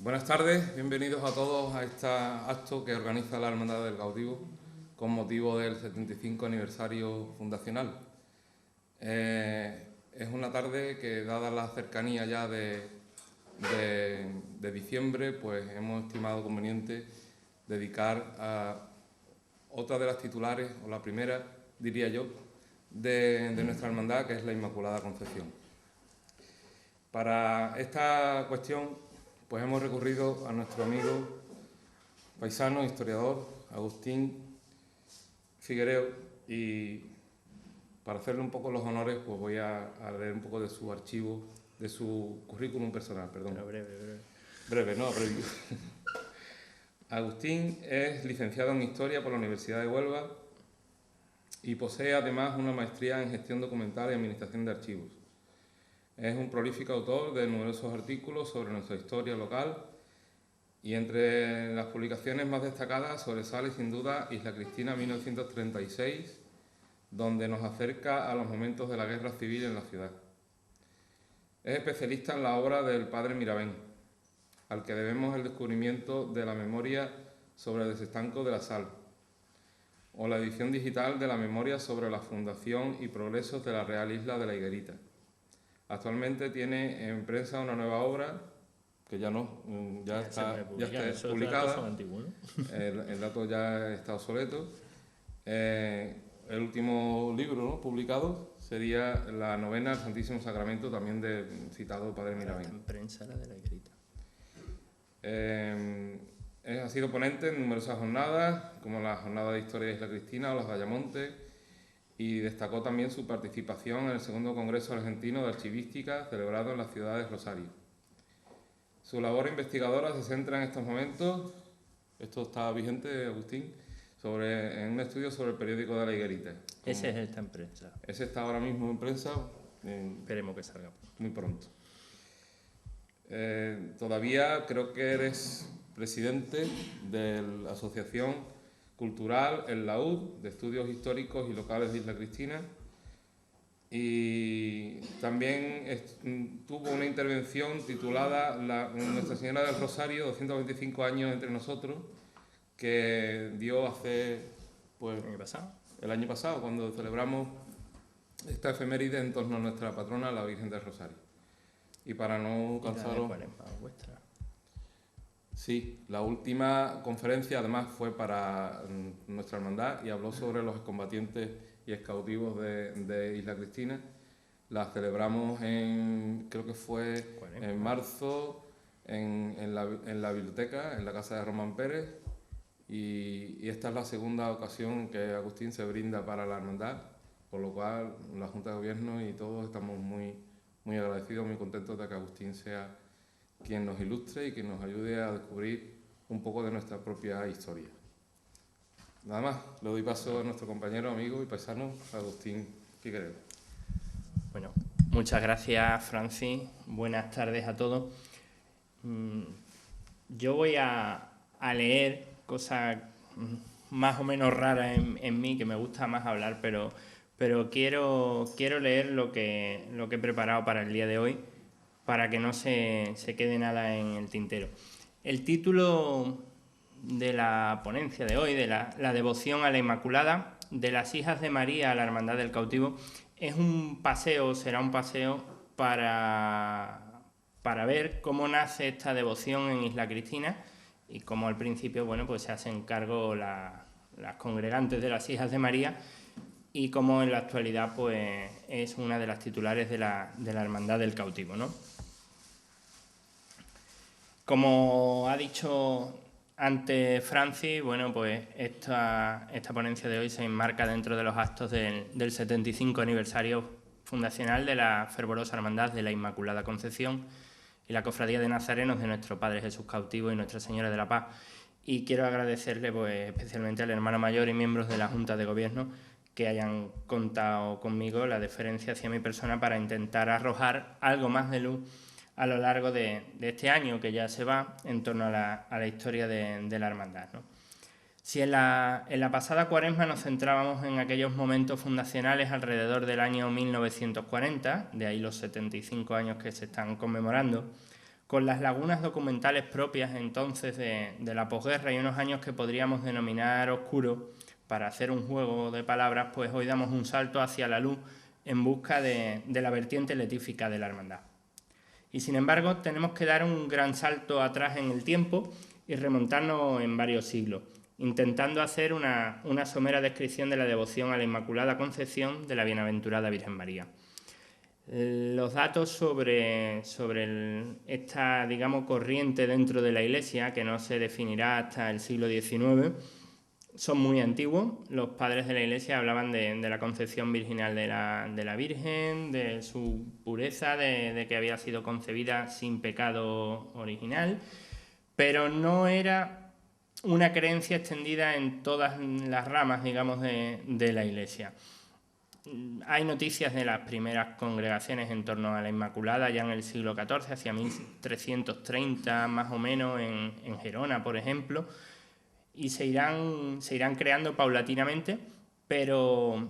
Buenas tardes, bienvenidos a todos a este acto que organiza la Hermandad del Cautivo con motivo del 75 aniversario fundacional. Es una tarde que, dada la cercanía ya de diciembre, pues hemos estimado conveniente dedicar a otra de las titulares, o la primera, diría yo, de nuestra hermandad, que es la Inmaculada Concepción. Para esta cuestión, pues hemos recurrido a nuestro amigo paisano, historiador, Agustín Figuereo, y para hacerle un poco los honores, pues voy a leer un poco de su archivo, de su currículum personal, perdón. Pero breve. Breve, no, breve. Agustín es licenciado en Historia por la Universidad de Huelva y posee además una maestría en Gestión Documental y Administración de Archivos. Es un prolífico autor de numerosos artículos sobre nuestra historia local y entre las publicaciones más destacadas sobresale sin duda Isla Cristina 1936, donde nos acerca a los momentos de la guerra civil en la ciudad. Es especialista en la obra del padre Miravén, al que debemos el descubrimiento de la memoria sobre el desestanco de la Sal, o la edición digital de la memoria sobre la fundación y progresos de la Real Isla de la Higuerita. Actualmente tiene en prensa una nueva obra que ya está publicada. Antiguo, ¿no? El dato ya está obsoleto. El último libro, ¿no?, publicado sería la novena al Santísimo Sacramento, también del citado padre Miravén. En prensa la de la Higuerita. Ha sido ponente en numerosas jornadas, como la Jornada de Historia de Isla Cristina o las de Ayamonte, y destacó también su participación en el segundo Congreso Argentino de Archivística celebrado en la ciudad de Rosario. Su labor investigadora se centra en estos momentos, esto está vigente, Agustín, en un estudio sobre el periódico de la Higuerita. Ese está en prensa. Ese está ahora mismo en prensa. Esperemos que salga muy pronto. Todavía creo que eres presidente de la Asociación Cultural, el Laúd, de Estudios Históricos y Locales de Isla Cristina, y también tuvo una intervención titulada Nuestra Señora del Rosario, 225 años entre nosotros, que dio hace el año pasado, cuando celebramos esta efeméride en torno a nuestra patrona, la Virgen del Rosario. Y para no cansaros... vuestra. Sí, la última conferencia además fue para nuestra hermandad y habló sobre los excombatientes y excautivos de Isla Cristina. La celebramos creo que fue en marzo, en la biblioteca, en la casa de Román Pérez, y esta es la segunda ocasión que Agustín se brinda para la hermandad, por lo cual la Junta de Gobierno y todos estamos muy, muy agradecidos, muy contentos de que Agustín sea quien nos ilustre y que nos ayude a descubrir un poco de nuestra propia historia. Nada más, le doy paso a nuestro compañero, amigo y paisano, Agustín Figuereo. Bueno, muchas gracias, Francis. Buenas tardes a todos. Yo voy a leer cosas más o menos raras en mí, que me gusta más hablar, pero quiero leer lo que he preparado para el día de hoy, para que no se quede nada en el tintero. El título de la ponencia de hoy, de la devoción a la Inmaculada, de las hijas de María a la Hermandad del Cautivo, será un paseo para ver cómo nace esta devoción en Isla Cristina y cómo al principio, pues se hacen cargo las congregantes de las hijas de María, y cómo en la actualidad pues es una de las titulares de la Hermandad del Cautivo, ¿no? Como ha dicho antes Francis, pues esta ponencia de hoy se enmarca dentro de los actos del 75 aniversario fundacional de la fervorosa Hermandad de la Inmaculada Concepción y la Cofradía de Nazarenos de nuestro Padre Jesús Cautivo y Nuestra Señora de la Paz. Y quiero agradecerle especialmente al hermano mayor y miembros de la Junta de Gobierno que hayan contado conmigo la deferencia hacia mi persona para intentar arrojar algo más de luz a lo largo de este año que ya se va en torno a la historia de la hermandad, ¿no? Si en la pasada Cuaresma nos centrábamos en aquellos momentos fundacionales alrededor del año 1940, de ahí los 75 años que se están conmemorando, Con las lagunas documentales propias entonces de la posguerra y unos años que podríamos denominar oscuros, para hacer un juego de palabras, pues hoy damos un salto hacia la luz en busca de la vertiente letífica de la hermandad. Y sin embargo tenemos que dar un gran salto atrás en el tiempo y remontarnos en varios siglos, intentando hacer una somera descripción de la devoción a la Inmaculada Concepción de la Bienaventurada Virgen María. Los datos sobre esta, digamos, corriente dentro de la Iglesia, que no se definirá hasta el siglo XIX, son muy antiguos. Los padres de la Iglesia hablaban de la concepción virginal de la Virgen, de su pureza, de que había sido concebida sin pecado original, pero no era una creencia extendida en todas las ramas, digamos, de la Iglesia. Hay noticias de las primeras congregaciones en torno a la Inmaculada ya en el siglo XIV, hacia 1330 más o menos, en Gerona, por ejemplo, y se irán creando paulatinamente, pero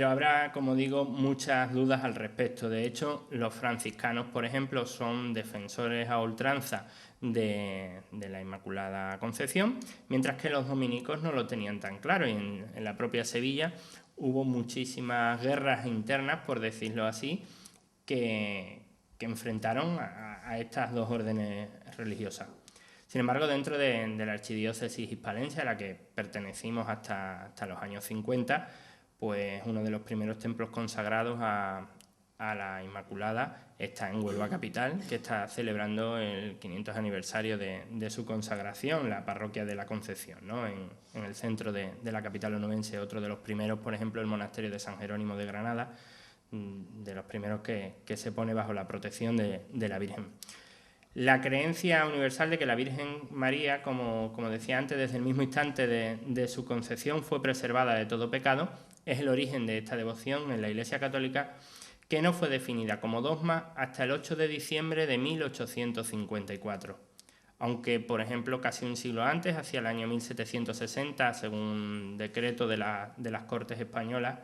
habrá, como digo, muchas dudas al respecto. De hecho, los franciscanos, por ejemplo, son defensores a ultranza de la Inmaculada Concepción, mientras que los dominicos no lo tenían tan claro, y en la propia Sevilla hubo muchísimas guerras internas, por decirlo así, que enfrentaron a estas dos órdenes religiosas. Sin embargo, dentro de la archidiócesis hispalense, a la que pertenecimos hasta los años 50, pues uno de los primeros templos consagrados a la Inmaculada está en Huelva capital, que está celebrando el 500 aniversario de su consagración, la parroquia de la Concepción, ¿no? en el centro de la capital onubense. Otro de los primeros, por ejemplo, el monasterio de San Jerónimo de Granada, de los primeros que se pone bajo la protección de la Virgen. La creencia universal de que la Virgen María, como decía antes, desde el mismo instante de su concepción fue preservada de todo pecado, es el origen de esta devoción en la Iglesia Católica, que no fue definida como dogma hasta el 8 de diciembre de 1854. Aunque, por ejemplo, casi un siglo antes, hacia el año 1760, según decreto de las Cortes Españolas,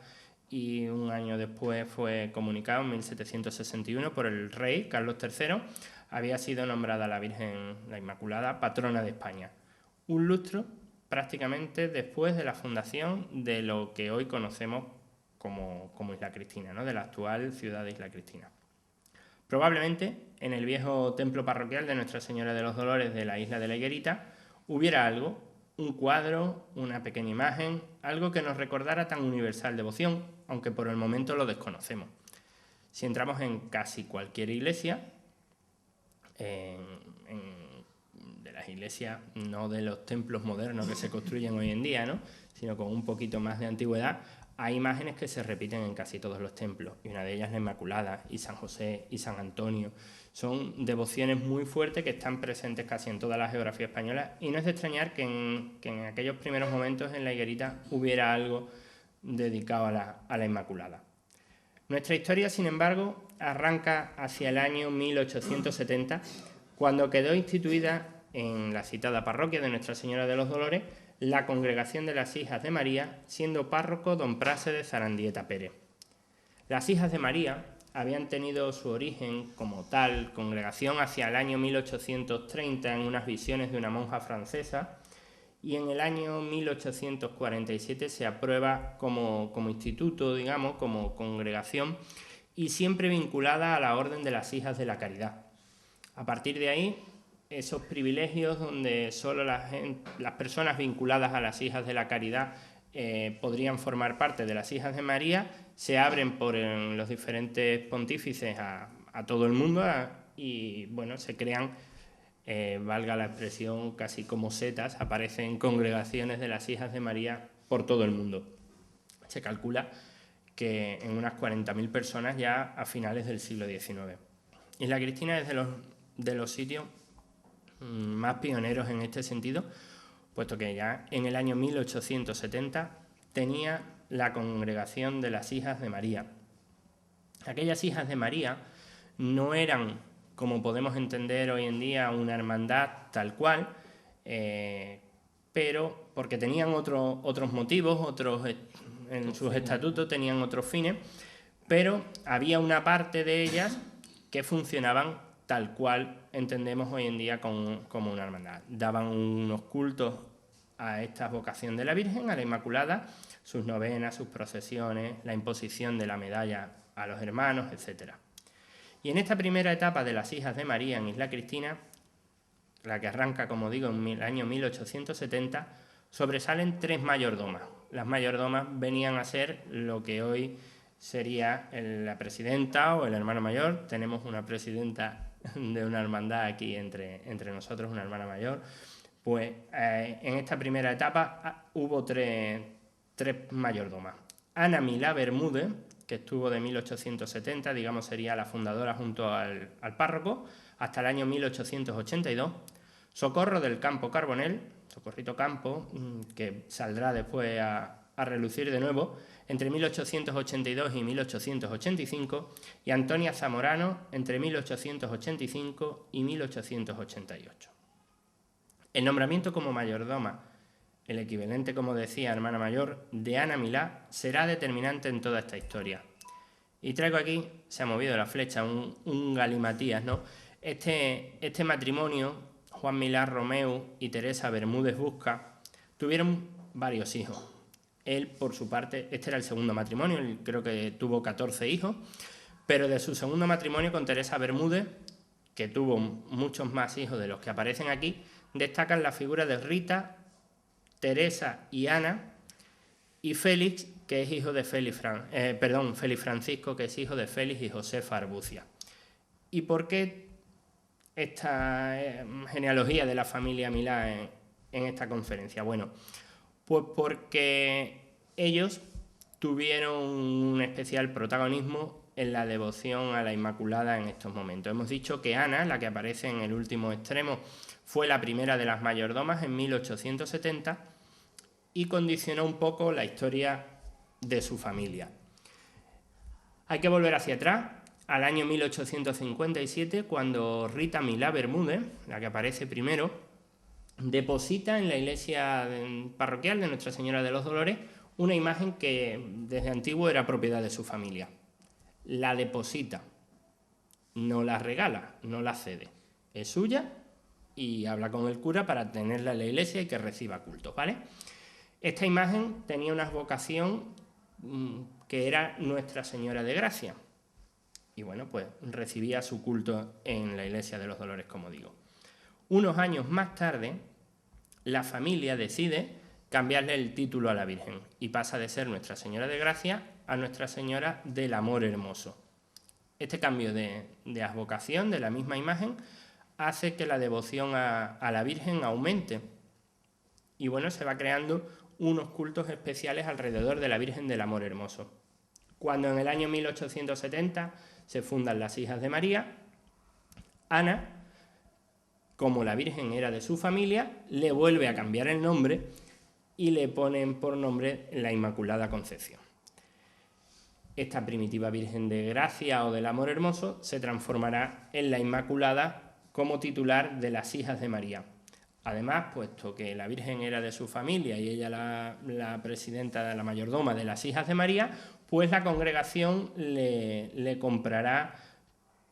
y un año después fue comunicado, en 1761, por el rey Carlos III, había sido nombrada la Virgen, la Inmaculada, patrona de España. Un lustro prácticamente después de la fundación de lo que hoy conocemos como Isla Cristina, ¿no? De la actual ciudad de Isla Cristina. Probablemente en el viejo templo parroquial de Nuestra Señora de los Dolores de la isla de la Higuerita hubiera algo, un cuadro, una pequeña imagen, algo que nos recordara tan universal devoción, aunque por el momento lo desconocemos. Si entramos en casi cualquier iglesia, de las iglesias, no de los templos modernos que se construyen hoy en día, ¿no? Sino con un poquito más de antigüedad, hay imágenes que se repiten en casi todos los templos, y una de ellas la Inmaculada, y San José, y San Antonio. Son devociones muy fuertes que están presentes casi en toda la geografía española, y no es de extrañar que en aquellos primeros momentos en la Higuerita hubiera algo dedicado a la Inmaculada. Nuestra historia, sin embargo, arranca hacia el año 1870, cuando quedó instituida en la citada parroquia de Nuestra Señora de los Dolores la Congregación de las Hijas de María, siendo párroco don Prase de Zarandieta Pérez. Las Hijas de María habían tenido su origen como tal congregación hacia el año 1830 en unas visiones de una monja francesa, y en el año 1847 se aprueba como instituto, digamos, como congregación, y siempre vinculada a la Orden de las Hijas de la Caridad. A partir de ahí, esos privilegios donde solo las personas vinculadas a las Hijas de la Caridad podrían formar parte de las Hijas de María, se abren por los diferentes pontífices a todo el mundo, y bueno, se crean, valga la expresión, casi como setas, aparecen congregaciones de las Hijas de María por todo el mundo. Se calcula que en unas 40.000 personas ya a finales del siglo XIX. Isla Cristina es de los sitios más pioneros en este sentido, puesto que ya en el año 1870 tenía la Congregación de las Hijas de María. Aquellas Hijas de María no eran, como podemos entender hoy en día, una hermandad tal cual, pero porque tenían otros motivos, en sus estatutos tenían otros fines, pero había una parte de ellas que funcionaban tal cual entendemos hoy en día como una hermandad. Daban unos cultos a esta vocación de la Virgen, a la Inmaculada, sus novenas, sus procesiones, la imposición de la medalla a los hermanos, etc. Y en esta primera etapa de las hijas de María en Isla Cristina, la que arranca, como digo, en el año 1870, sobresalen 3 mayordomas. Las mayordomas venían a ser lo que hoy sería la presidenta o el hermano mayor. Tenemos una presidenta de una hermandad aquí entre nosotros, una hermana mayor. Pues en esta primera etapa hubo tres mayordomas. Ana Milá Bermúdez, que estuvo de 1870, digamos sería la fundadora junto al párroco, hasta el año 1882. Socorro del Campo Carbonell, Socorrito Campo, que saldrá después a relucir de nuevo, entre 1882 y 1885, y Antonia Zamorano, entre 1885 y 1888. El nombramiento como mayordoma, el equivalente, como decía, hermana mayor, de Ana Milá, será determinante en toda esta historia. Y traigo aquí, se ha movido la flecha, un galimatías, ¿no? Este matrimonio, Juan Milá Romeu y Teresa Bermúdez Busca, tuvieron varios hijos. Él, por su parte, este era el segundo matrimonio, él creo que tuvo 14 hijos, pero de su segundo matrimonio con Teresa Bermúdez, que tuvo muchos más hijos de los que aparecen aquí, destacan la figura de Rita, Teresa y Ana, y Félix, que es hijo de Félix Francisco, que es hijo de Félix y Josefa Arbucia. ¿Y por qué esta genealogía de la familia Milá en esta conferencia? Bueno, pues porque ellos tuvieron un especial protagonismo en la devoción a la Inmaculada en estos momentos. Hemos dicho que Ana, la que aparece en el último extremo, fue la primera de las mayordomas en 1870 y condicionó un poco la historia de su familia. Hay que volver hacia atrás, al año 1857, cuando Rita Milá Bermúdez, la que aparece primero, deposita en la iglesia parroquial de Nuestra Señora de los Dolores una imagen que desde antiguo era propiedad de su familia. La deposita, no la regala, no la cede. Es suya y habla con el cura para tenerla en la iglesia y que reciba cultos, ¿vale? Esta imagen tenía una vocación que era Nuestra Señora de Gracia. Y bueno, pues recibía su culto en la iglesia de los Dolores, como digo. Unos años más tarde, la familia decide cambiarle el título a la Virgen y pasa de ser Nuestra Señora de Gracia a Nuestra Señora del Amor Hermoso. Este cambio de advocación de la misma imagen hace que la devoción a la Virgen aumente. Y bueno, se va creando unos cultos especiales alrededor de la Virgen del Amor Hermoso. Cuando en el año 1870 se fundan las Hijas de María, Ana, como la Virgen era de su familia, le vuelve a cambiar el nombre y le ponen por nombre la Inmaculada Concepción. Esta primitiva Virgen de Gracia o del Amor Hermoso se transformará en la Inmaculada como titular de las Hijas de María. Además, puesto que la Virgen era de su familia y ella la presidenta, la mayordoma de las Hijas de María, pues la congregación le comprará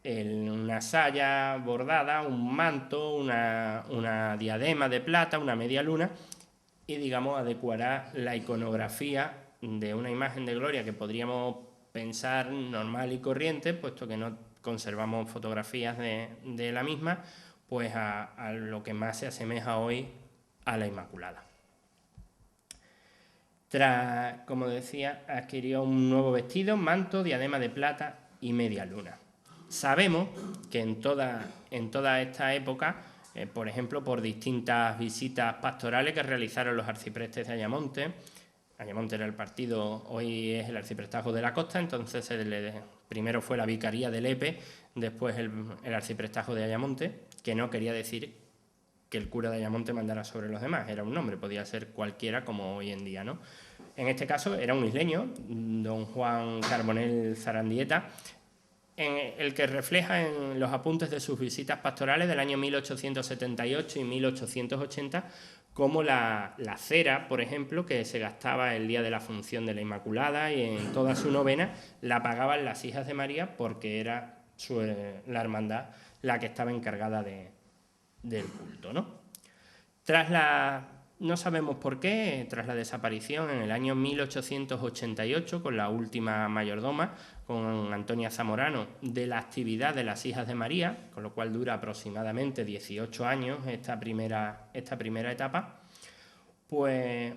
una saya bordada, un manto, una diadema de plata, una media luna, y digamos adecuará la iconografía de una imagen de gloria que podríamos pensar normal y corriente, puesto que no conservamos fotografías de la misma, pues a lo que más se asemeja hoy a la Inmaculada. Como decía, adquirió un nuevo vestido, manto, diadema de plata y media luna. Sabemos que en toda esta época, por ejemplo, por distintas visitas pastorales que realizaron los arciprestes de Ayamonte era el partido, hoy es el arciprestajo de la Costa, entonces primero fue la vicaría de Lepe, después el arciprestajo de Ayamonte, que no quería decir que el cura de Ayamonte mandara sobre los demás, era un nombre, podía ser cualquiera como hoy en día, ¿no? En este caso era un isleño, don Juan Carbonell Zarandieta, el que refleja en los apuntes de sus visitas pastorales del año 1878 y 1880 como la cera, por ejemplo, que se gastaba el día de la función de la Inmaculada y en toda su novena la pagaban las Hijas de María porque era la hermandad la que estaba encargada del culto, ¿no? No sabemos por qué, tras la desaparición en el año 1888, con la última mayordoma, con Antonia Zamorano, de la actividad de las Hijas de María, con lo cual dura aproximadamente 18 años esta primera etapa, pues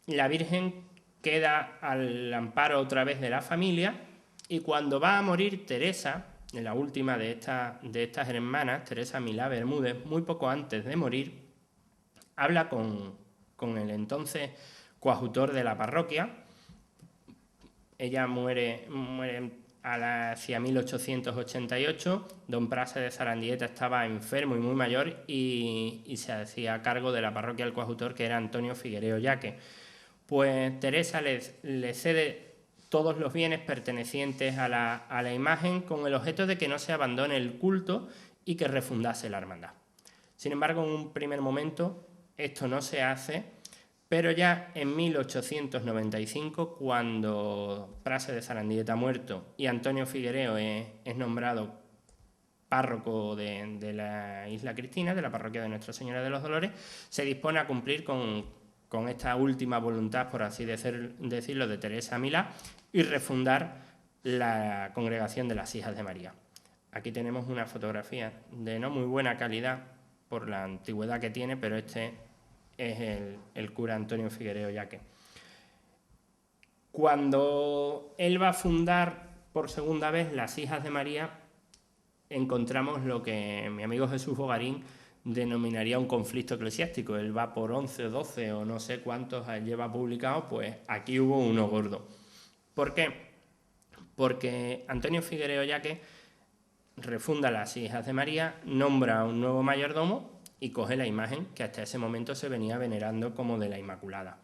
la Virgen queda al amparo otra vez de la familia, y cuando va a morir Teresa, la última de estas hermanas, Teresa Milá Bermúdez, muy poco antes de morir, habla con el entonces coadjutor de la parroquia. Ella muere hacia 1888. Don Prase de Zarandieta estaba enfermo y muy mayor, y se hacía cargo de la parroquia del coadjutor, que era Antonio Figuereo Yaque. Pues Teresa le cede todos los bienes pertenecientes a la imagen, con el objeto de que no se abandone el culto y que refundase la hermandad. Sin embargo, en un primer momento esto no se hace, pero ya en 1895, cuando Prase de Zarandieta ha muerto y Antonio Figuereo es nombrado párroco de la Isla Cristina, de la parroquia de Nuestra Señora de los Dolores, se dispone a cumplir con esta última voluntad, por así decirlo, de Teresa Milá, y refundar la Congregación de las Hijas de María. Aquí tenemos una fotografía de no muy buena calidad por la antigüedad que tiene, pero este es el cura Antonio Figuereo Yaque. Cuando él va a fundar por segunda vez las Hijas de María, encontramos lo que mi amigo Jesús Bogarín denominaría un conflicto eclesiástico. Él va por 11 o 12 o no sé cuántos lleva publicados, pues aquí hubo uno gordo. ¿Por qué? Porque Antonio Figuereo Yaque refunda las Hijas de María, nombra a un nuevo mayordomo y coge la imagen que hasta ese momento se venía venerando como de la Inmaculada.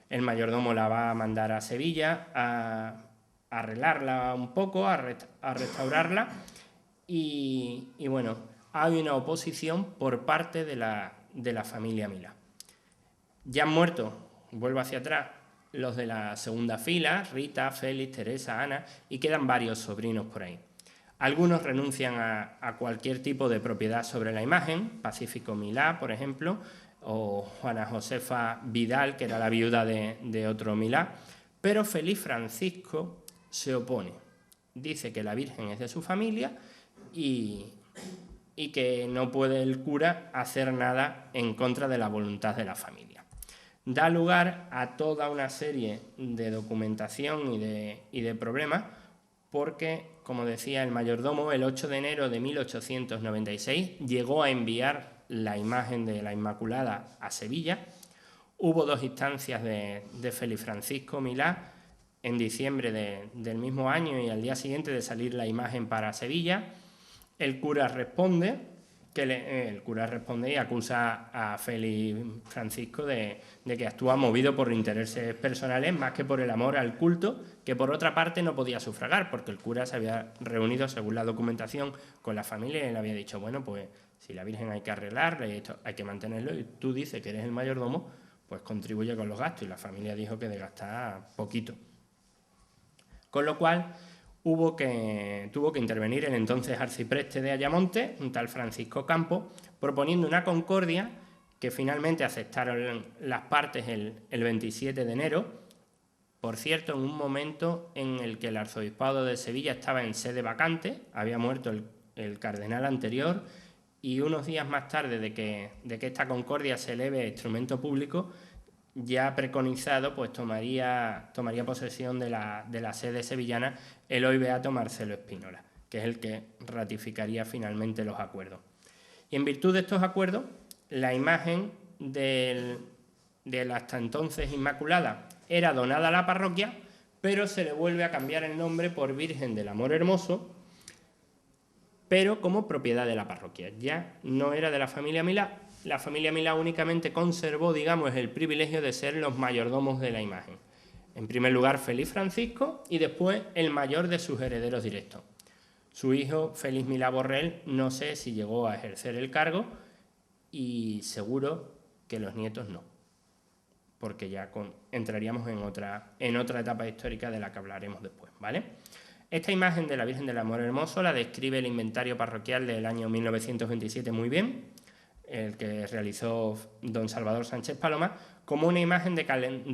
El mayordomo la va a mandar a Sevilla a arreglarla un poco, a restaurarla, y bueno, hay una oposición por parte de la familia Milá. Ya han muerto, vuelvo hacia atrás, los de la segunda fila, Rita, Félix, Teresa, Ana, y quedan varios sobrinos por ahí. Algunos renuncian a cualquier tipo de propiedad sobre la imagen, Pacífico Milá, por ejemplo, o Juana Josefa Vidal, que era la viuda de otro Milá, pero Félix Francisco se opone. Dice que la Virgen es de su familia y que no puede el cura hacer nada en contra de la voluntad de la familia. Da lugar a toda una serie de documentación y de problemas, porque, como decía el mayordomo, el 8 de enero de 1896 llegó a enviar la imagen de la Inmaculada a Sevilla. Hubo 2 instancias de Félix Francisco Milá en diciembre del mismo año, y al día siguiente de salir la imagen para Sevilla. El cura responde y acusa a Félix Francisco de que actúa movido por intereses personales más que por el amor al culto, que por otra parte no podía sufragar, porque el cura se había reunido, según la documentación, con la familia y le había dicho, bueno, pues si la Virgen hay que arreglarle, esto hay que mantenerlo, y tú dices que eres el mayordomo, pues contribuye con los gastos, y la familia dijo que de gastar poquito. Con lo cual tuvo que intervenir el entonces arcipreste de Ayamonte, un tal Francisco Campo, proponiendo una concordia que finalmente aceptaron las partes el 27 de enero, por cierto, en un momento en el que el arzobispado de Sevilla estaba en sede vacante, había muerto el cardenal anterior, y unos días más tarde de que esta concordia se eleve a instrumento público, ya preconizado, pues tomaría posesión de la sede sevillana el hoy beato Marcelo Espínola, que es el que ratificaría finalmente los acuerdos. Y en virtud de estos acuerdos, la imagen de la hasta entonces Inmaculada era donada a la parroquia, pero se le vuelve a cambiar el nombre por Virgen del Amor Hermoso, pero como propiedad de la parroquia. Ya no era de la familia Milá. La familia Milá únicamente conservó, digamos, el privilegio de ser los mayordomos de la imagen. En primer lugar, Félix Francisco, y después el mayor de sus herederos directos. Su hijo, Félix Milá Borrell, no sé si llegó a ejercer el cargo, y seguro que los nietos no, porque ya entraríamos en otra etapa histórica de la que hablaremos después, ¿vale? Esta imagen de la Virgen del Amor Hermoso la describe el inventario parroquial del año 1927 muy bien, el que realizó don Salvador Sánchez Paloma, como una imagen de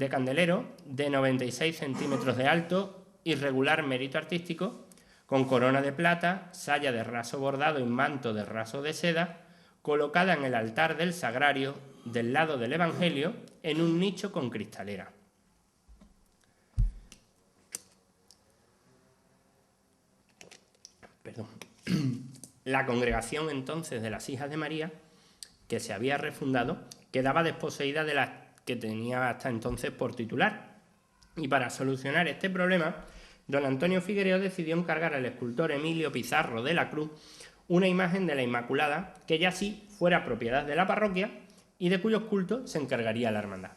candelero de 96 centímetros de alto, irregular mérito artístico, con corona de plata, saya de raso bordado y manto de raso de seda, colocada en el altar del sagrario del lado del Evangelio en un nicho con cristalera. Perdón. La congregación entonces de las Hijas de María, que se había refundado, quedaba desposeída de las que tenía hasta entonces por titular. Y para solucionar este problema, don Antonio Figuereo decidió encargar al escultor Emilio Pizarro de la Cruz una imagen de la Inmaculada que ya sí fuera propiedad de la parroquia y de cuyos cultos se encargaría la hermandad.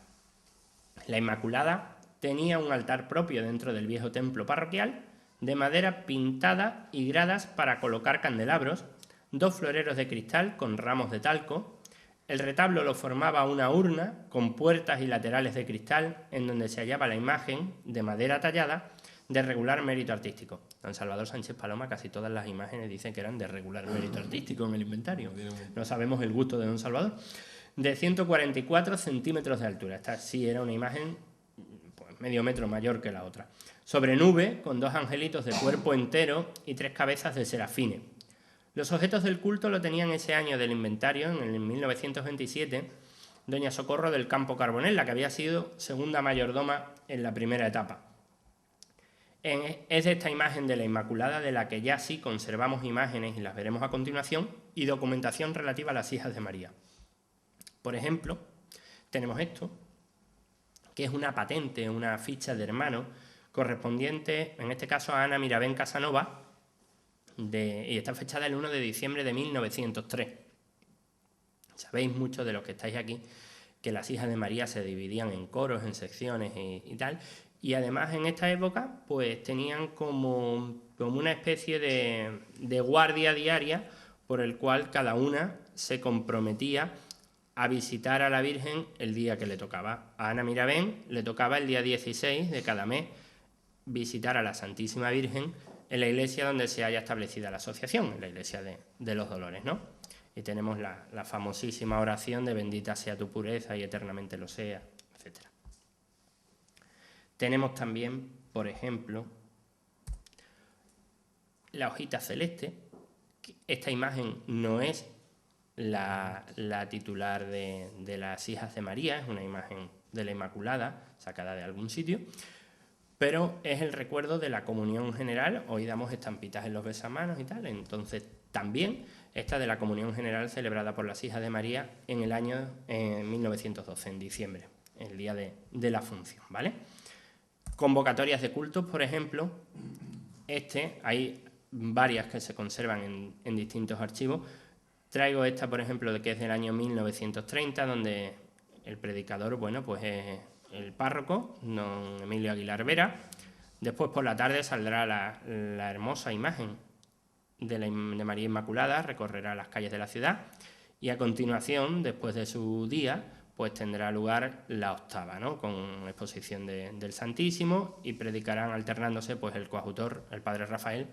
La Inmaculada tenía un altar propio dentro del viejo templo parroquial, de madera pintada y gradas para colocar candelabros, 2 floreros de cristal con ramos de talco. El retablo lo formaba una urna con puertas y laterales de cristal en donde se hallaba la imagen de madera tallada de regular mérito artístico. Don Salvador Sánchez Paloma, casi todas las imágenes dicen que eran de regular mérito artístico en el inventario. No sabemos el gusto de don Salvador. De 144 centímetros de altura. Esta sí era una imagen pues, medio metro mayor que la otra. Sobre nube, con 2 angelitos de cuerpo entero y 3 cabezas de serafines. Los objetos del culto lo tenían ese año del inventario, en el 1927, doña Socorro del Campo Carbonell, la que había sido segunda mayordoma en la primera etapa. Es esta imagen de la Inmaculada de la que ya sí conservamos imágenes y las veremos a continuación y documentación relativa a las Hijas de María. Por ejemplo, tenemos esto, que es una patente, una ficha de hermano correspondiente, en este caso a Ana Mirabén Casanova, y está fechada el 1 de diciembre de 1903. Sabéis muchos de los que estáis aquí que las Hijas de María se dividían en coros, en secciones y tal, y además en esta época pues tenían como una especie de guardia diaria por el cual cada una se comprometía a visitar a la Virgen el día que le tocaba. A Ana Mirabén le tocaba el día 16 de cada mes visitar a la Santísima Virgen en la iglesia donde se haya establecida la asociación, en la iglesia de los Dolores, ¿no? Y tenemos la famosísima oración de bendita sea tu pureza y eternamente lo sea, etc. Tenemos también, por ejemplo, la hojita celeste. Esta imagen no es la titular de las Hijas de María, es una imagen de la Inmaculada, sacada de algún sitio, pero es el recuerdo de la comunión general. Hoy damos estampitas en los besamanos y tal, entonces también esta de la comunión general celebrada por las Hijas de María en el año 1912, en diciembre, el día de la función, ¿vale? Convocatorias de cultos, por ejemplo, hay varias que se conservan en distintos archivos. Traigo esta, por ejemplo, que es del año 1930, donde el predicador, bueno, pues es el párroco, don Emilio Aguilar Vera. Después por la tarde saldrá la hermosa imagen de María Inmaculada, recorrerá las calles de la ciudad y a continuación, después de su día, pues tendrá lugar la octava, ¿no? Con exposición del Santísimo y predicarán alternándose pues el coadjutor, el padre Rafael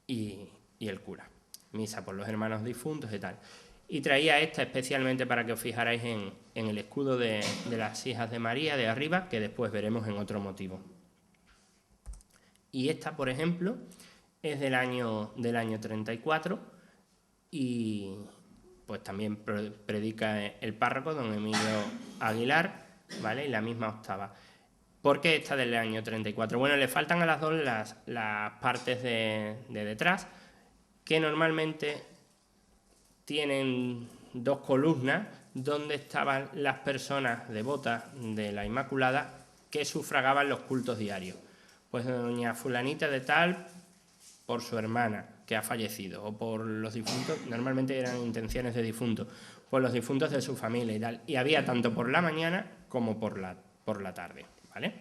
y el cura. Misa por los hermanos difuntos y tal. Y traía esta especialmente para que os fijarais en el escudo de las Hijas de María de arriba, que después veremos en otro motivo. Y esta, por ejemplo, es del año 34 y pues también predica el párroco, don Emilio Aguilar, ¿vale? Y la misma octava. ¿Por qué esta del año 34? Bueno, le faltan a las dos las partes de detrás, que normalmente tienen 2 columnas donde estaban las personas devotas de la Inmaculada que sufragaban los cultos diarios. Pues doña fulanita de tal por su hermana que ha fallecido, o por los difuntos, normalmente eran intenciones de difuntos, por los difuntos de su familia y tal. Y había tanto por la mañana como por la tarde, ¿vale?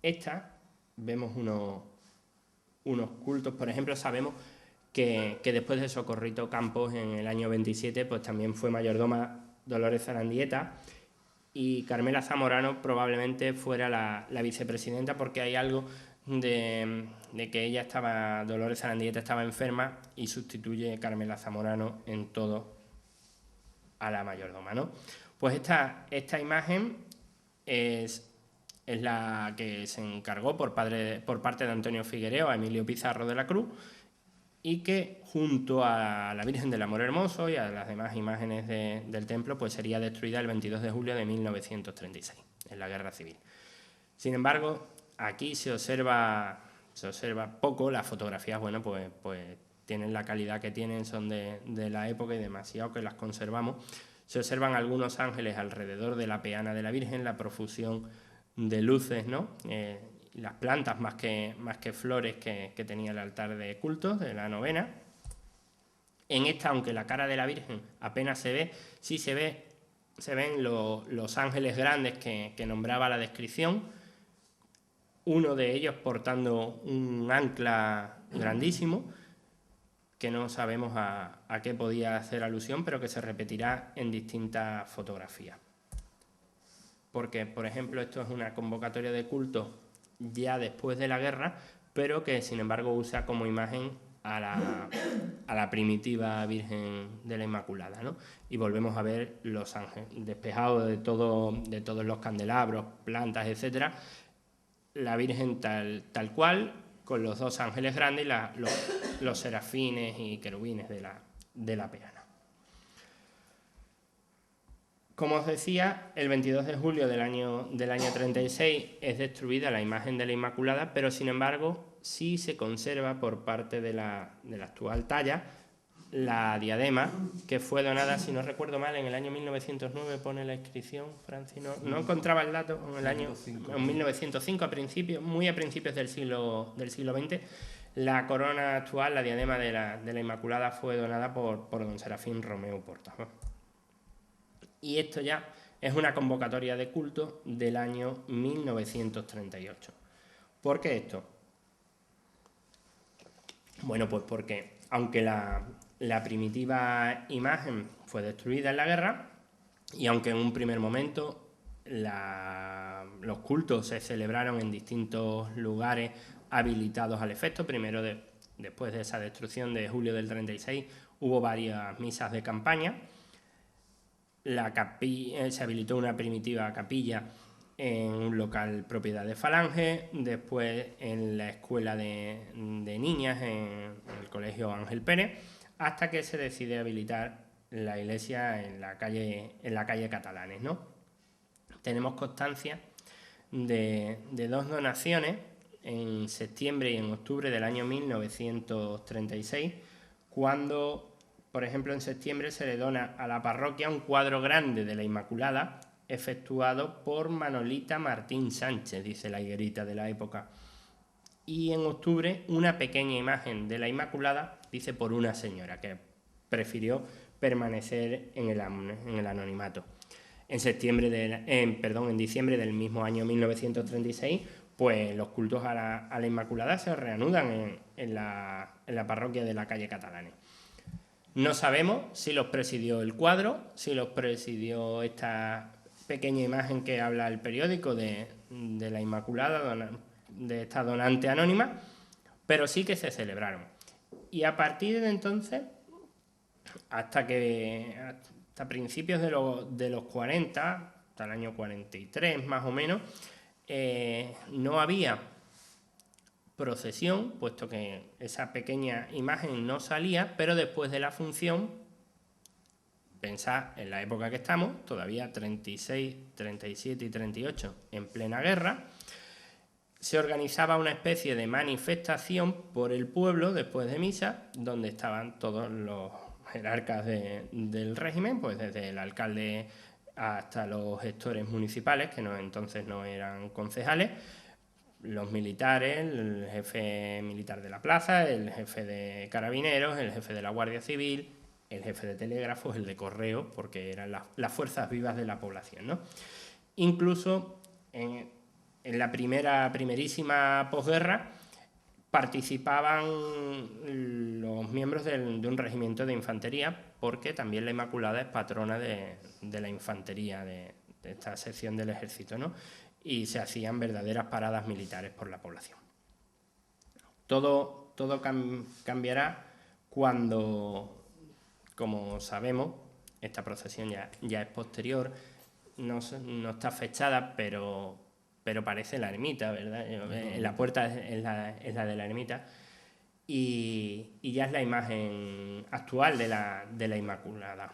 Esta, vemos unos cultos, por ejemplo, sabemos que después de Socorrito Campos en el año 27, pues también fue mayordoma Dolores Zarandieta, y Carmela Zamorano probablemente fuera la vicepresidenta, porque hay algo de que ella estaba, Dolores Zarandieta estaba enferma y sustituye Carmela Zamorano en todo a la mayordoma, ¿no? Pues esta imagen es la que se encargó por parte de Antonio Figuereo a Emilio Pizarro de la Cruz, y que junto a la Virgen del Amor Hermoso y a las demás imágenes del templo, pues sería destruida el 22 de julio de 1936, en la Guerra Civil. Sin embargo, aquí se observa poco. Las fotografías, bueno, pues tienen la calidad que tienen, son de la época y demasiado que las conservamos. Se observan algunos ángeles alrededor de la peana de la Virgen, la profusión de luces, ¿no? Las plantas más que flores que tenía el altar de culto de la novena. En esta, aunque la cara de la Virgen apenas se ve, sí se ven los ángeles grandes que nombraba la descripción, uno de ellos portando un ancla grandísimo, que no sabemos a qué podía hacer alusión, pero que se repetirá en distintas fotografías. Porque, por ejemplo, esto es una convocatoria de culto ya después de la guerra, pero que sin embargo usa como imagen a la primitiva Virgen de la Inmaculada, ¿no? Y volvemos a ver los ángeles despejados de todos los candelabros, plantas, etcétera, la Virgen tal cual, con los dos ángeles grandes y los serafines y querubines de la peana. Como os decía, el 22 de julio del año 36 es destruida la imagen de la Inmaculada, pero sin embargo sí se conserva por parte de la actual talla la diadema, que fue donada, si no recuerdo mal, en el año 1909, pone la inscripción, Francis, no encontraba el dato, en el año 1905, muy a principios del siglo XX, la corona actual, la diadema de la Inmaculada, fue donada por don Serafín Romeu Porta. Y esto ya es una convocatoria de culto del año 1938. ¿Por qué esto? Bueno, pues porque aunque la primitiva imagen fue destruida en la guerra, y aunque en un primer momento los cultos se celebraron en distintos lugares habilitados al efecto, primero después de esa destrucción de julio del 36 hubo varias misas de campaña. Se habilitó una primitiva capilla en un local propiedad de Falange, después en la escuela de niñas, en el colegio Ángel Pérez, hasta que se decide habilitar la iglesia en la calle Catalanes, ¿no? Tenemos constancia de dos donaciones en septiembre y en octubre del año 1936, cuando, por ejemplo, en septiembre se le dona a la parroquia un cuadro grande de la Inmaculada efectuado por Manolita Martín Sánchez, dice la higuerita de la época. Y en octubre una pequeña imagen de la Inmaculada, dice, por una señora que prefirió permanecer en el anonimato. En diciembre del mismo año 1936, pues los cultos a la Inmaculada se reanudan en la parroquia de la calle Catalanes. No sabemos si los presidió el cuadro, si los presidió esta pequeña imagen que habla el periódico de la Inmaculada, de esta donante anónima, pero sí que se celebraron. Y a partir de entonces, hasta principios de los 40, hasta el año 43 más o menos, no había procesión, puesto que esa pequeña imagen no salía, pero después de la función, pensad en la época que estamos, todavía 36, 37 y 38, en plena guerra, se organizaba una especie de manifestación por el pueblo después de misa, donde estaban todos los jerarcas del régimen, pues desde el alcalde hasta los gestores municipales, que entonces no eran concejales, los militares, el jefe militar de la plaza, el jefe de carabineros, el jefe de la Guardia Civil, el jefe de telégrafos, el de correo, porque eran las fuerzas vivas de la población, ¿no? Incluso en la primerísima posguerra participaban los miembros de un regimiento de infantería, porque también la Inmaculada es patrona de la infantería de esta sección del ejército, ¿no? Y se hacían verdaderas paradas militares por la población. Todo cambiará cuando, como sabemos, esta procesión ya es posterior, no está fechada, pero parece la ermita, ¿verdad? La puerta es la de la ermita, y ya es la imagen actual de la Inmaculada,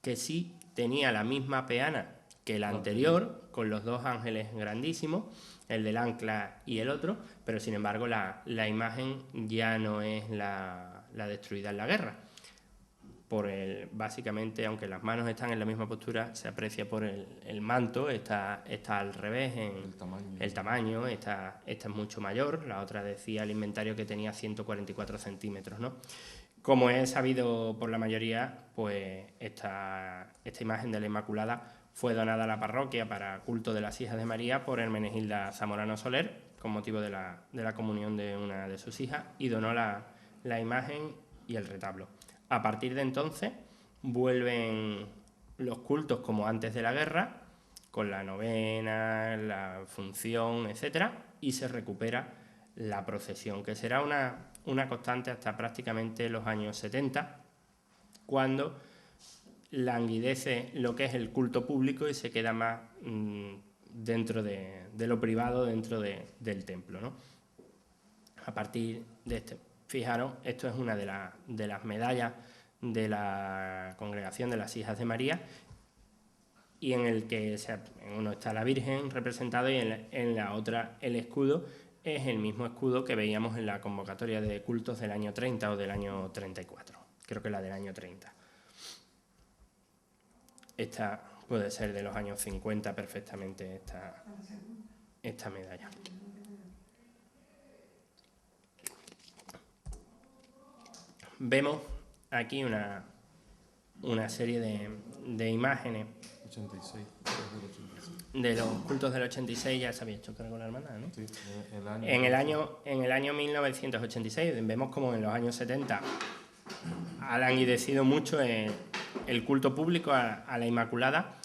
que sí tenía la misma peana que la anterior, con los dos ángeles grandísimos, el del ancla y el otro, pero sin embargo la imagen ya no es la destruida en la guerra. Básicamente, aunque las manos están en la misma postura, se aprecia por el manto, está al revés en el tamaño, esta es mucho mayor, la otra decía el inventario que tenía 144 centímetros, ¿no? Como es sabido por la mayoría, pues esta imagen de la Inmaculada fue donada a la parroquia para culto de las hijas de María por Hermenegilda Zamorano Soler, con motivo de la comunión de una de sus hijas, y donó la imagen y el retablo. A partir de entonces vuelven los cultos como antes de la guerra, con la novena, la función, etc., y se recupera la procesión, que será una constante hasta prácticamente los años 70, cuando languidece lo que es el culto público y se queda más dentro de lo privado, dentro del templo, ¿no? A partir de fijaros, esto es una de las medallas de la Congregación de las Hijas de María, y en el que en uno está la Virgen representada y en la otra el escudo. Es el mismo escudo que veíamos en la convocatoria de cultos del año 30 o del año 34, creo que la del año 30. Esta puede ser de los años 50 perfectamente, esta medalla. Vemos aquí una serie de imágenes 86, de los cultos del 86. Ya se había hecho cargo la hermandad, ¿no? Sí, en el año 1986 vemos como en los años 70 ha languidecido mucho el culto público a la Inmaculada,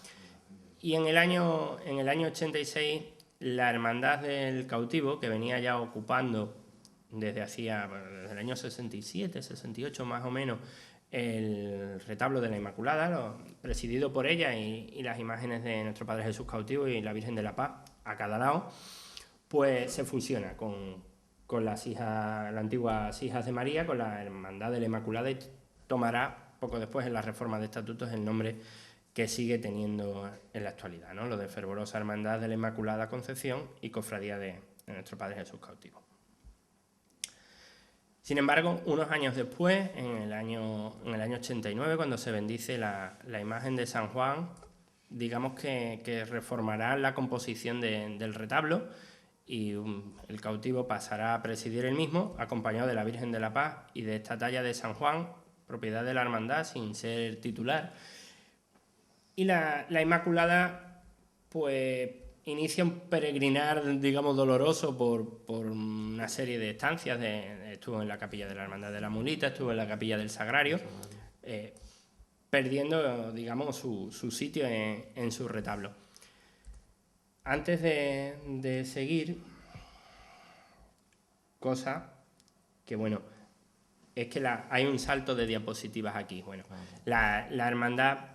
y en el año 86 la Hermandad del Cautivo, que venía ya ocupando desde el año 67, 68 más o menos, el retablo de la Inmaculada, presidido por ella, y las imágenes de nuestro Padre Jesús cautivo y la Virgen de la Paz a cada lado, pues se fusiona con las antiguas hijas de María, con la Hermandad de la Inmaculada, y tomará poco después en la reforma de estatutos el nombre que sigue teniendo en la actualidad, ¿no? Lo de Fervorosa Hermandad de la Inmaculada Concepción y Cofradía de nuestro Padre Jesús cautivo. Sin embargo, unos años después, en el año 89, cuando se bendice la imagen de San Juan, digamos que reformará la composición del retablo, y el cautivo pasará a presidir el mismo, acompañado de la Virgen de la Paz y de esta talla de San Juan, propiedad de la hermandad sin ser titular. Y la Inmaculada, pues, inicia un peregrinar, digamos, doloroso por una serie de estancias. Estuvo en la capilla de la Hermandad de la Mulita, estuvo en la capilla del Sagrario, perdiendo, digamos, su sitio en su retablo. Antes de seguir, cosa que, bueno, es que hay un salto de diapositivas aquí. Bueno, la hermandad,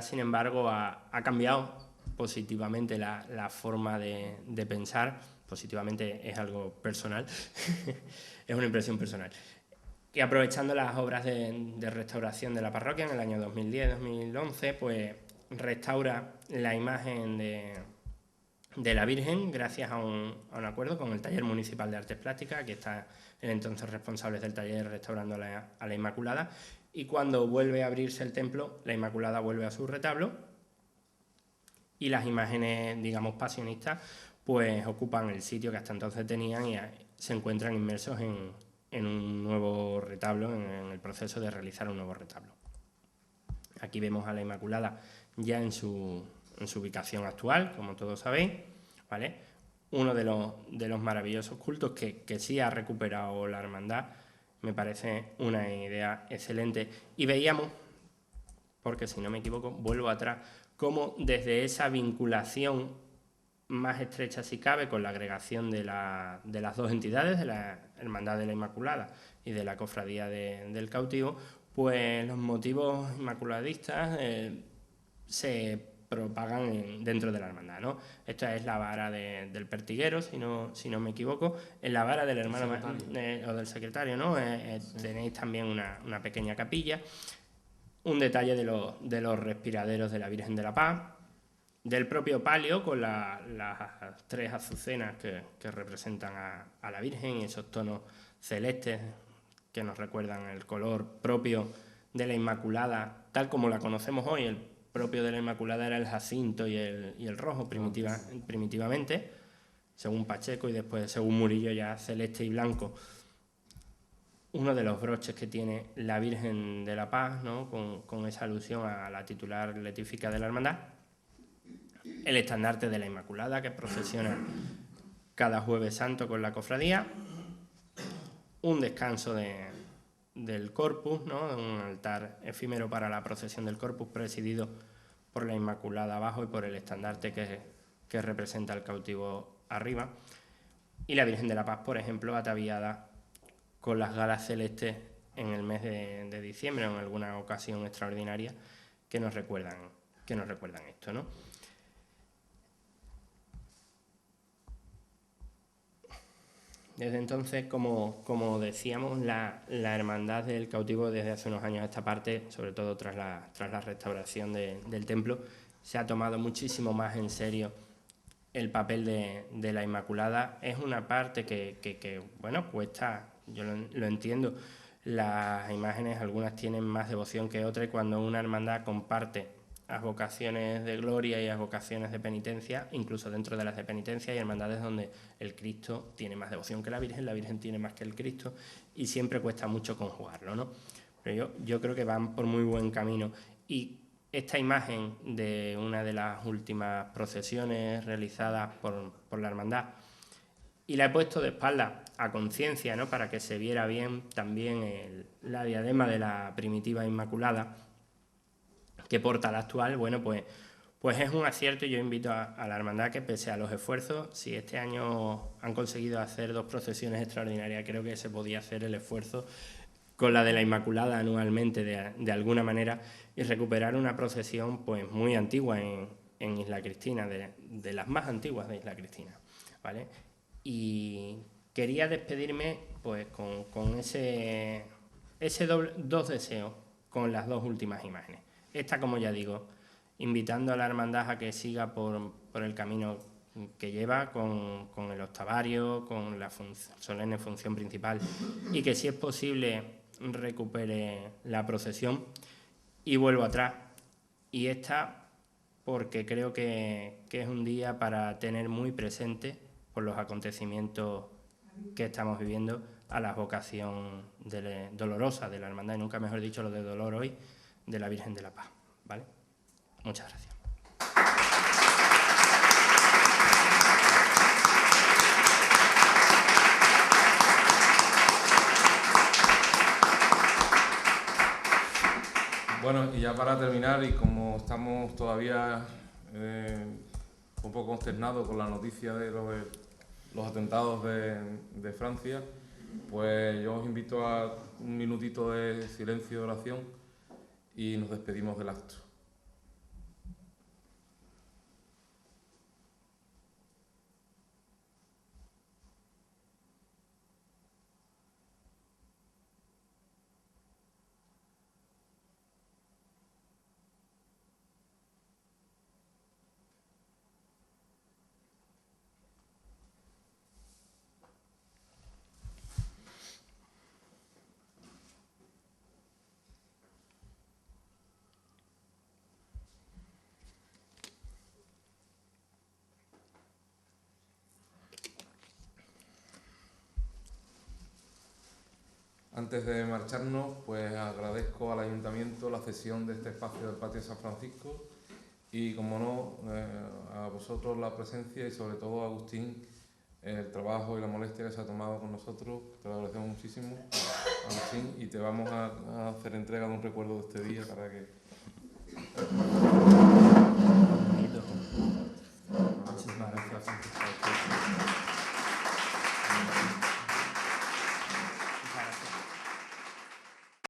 sin embargo, ha cambiado positivamente la forma de pensar. Positivamente es algo personal, es una impresión personal. Y aprovechando las obras de restauración de la parroquia en el año 2010-2011, pues restaura la imagen de la Virgen gracias a un acuerdo con el Taller Municipal de Artes Plásticas, que está el entonces responsable del taller restaurando a la Inmaculada, y cuando vuelve a abrirse el templo, la Inmaculada vuelve a su retablo, y las imágenes, digamos, pasionistas, pues ocupan el sitio que hasta entonces tenían y se encuentran inmersos en un nuevo retablo, en el proceso de realizar un nuevo retablo. Aquí vemos a la Inmaculada ya en su ubicación actual, como todos sabéis, ¿vale? Uno de los maravillosos cultos que sí ha recuperado la hermandad. Me parece una idea excelente. Y veíamos, porque si no me equivoco, vuelvo atrás, cómo desde esa vinculación más estrecha, si cabe, con la agregación de las dos entidades, de la Hermandad de la Inmaculada y de la Cofradía del Cautivo, pues los motivos inmaculadistas se propagan dentro de la hermandad, ¿no? Esta es la vara del pertiguero, si no me equivoco. En la vara del hermano o del secretario, ¿no? Sí. Tenéis también una pequeña capilla, un detalle de los respiraderos de la Virgen de la Paz, del propio palio con las 3 azucenas que representan a la Virgen, y esos tonos celestes que nos recuerdan el color propio de la Inmaculada, tal como la conocemos hoy. El propio de la Inmaculada era el jacinto y el rojo primitivamente, según Pacheco, y después, según Murillo, ya celeste y blanco. Uno de los broches que tiene la Virgen de la Paz, ¿no? con esa alusión a la titular letífica de la hermandad. El estandarte de la Inmaculada, que procesiona cada Jueves Santo con la cofradía. Un descanso del Corpus, ¿no? Un altar efímero para la procesión del Corpus, presidido por la Inmaculada abajo y por el estandarte que representa al cautivo arriba. Y la Virgen de la Paz, por ejemplo, ataviada con las galas celestes en el mes de diciembre, o en alguna ocasión extraordinaria, que nos recuerdan esto, ¿no? Desde entonces, como decíamos, la Hermandad del Cautivo, desde hace unos años a esta parte, sobre todo tras la restauración del templo, se ha tomado muchísimo más en serio el papel de la Inmaculada. Es una parte que bueno, cuesta, yo lo entiendo. Las imágenes, algunas tienen más devoción que otras, y cuando una hermandad comparte las vocaciones de gloria y las vocaciones de penitencia, incluso dentro de las de penitencia hay hermandades donde el Cristo tiene más devoción que la Virgen tiene más que el Cristo, y siempre cuesta mucho conjugarlo, ¿no? Pero yo creo que van por muy buen camino. Y esta imagen de una de las últimas procesiones realizadas por la hermandad, y la he puesto de espalda a conciencia, ¿no? Para que se viera bien también la diadema de la primitiva Inmaculada que porta la actual. Bueno, pues es un acierto, y yo invito a la hermandad que, pese a los esfuerzos, si este año han conseguido hacer 2 procesiones extraordinarias, creo que se podía hacer el esfuerzo con la de la Inmaculada anualmente de alguna manera, y recuperar una procesión pues muy antigua en Isla Cristina, de las más antiguas de Isla Cristina, ¿vale? Y quería despedirme pues con ese dos deseos con las 2 últimas imágenes. Esta, como ya digo, invitando a la hermandad a que siga por el camino que lleva, con el octavario, con la solemne función principal, y que, si es posible, recupere la procesión. Y vuelvo atrás. Y esta, porque creo que es un día para tener muy presente, por los acontecimientos que estamos viviendo, a la vocación dolorosa de la hermandad, y nunca mejor dicho lo de dolor hoy, de la Virgen de la Paz, ¿vale? Muchas gracias. Bueno, y ya para terminar, y como estamos todavía un poco consternados con la noticia de los atentados de Francia, pues yo os invito a un minutito de silencio y oración, y nos despedimos del acto. Antes de marcharnos, pues agradezco al Ayuntamiento la cesión de este espacio del Patio de San Francisco, y, como no, a vosotros la presencia, y sobre todo a Agustín, el trabajo y la molestia que se ha tomado con nosotros. Te lo agradecemos muchísimo, Agustín, y te vamos a hacer entrega de un recuerdo de este día para que... bastante.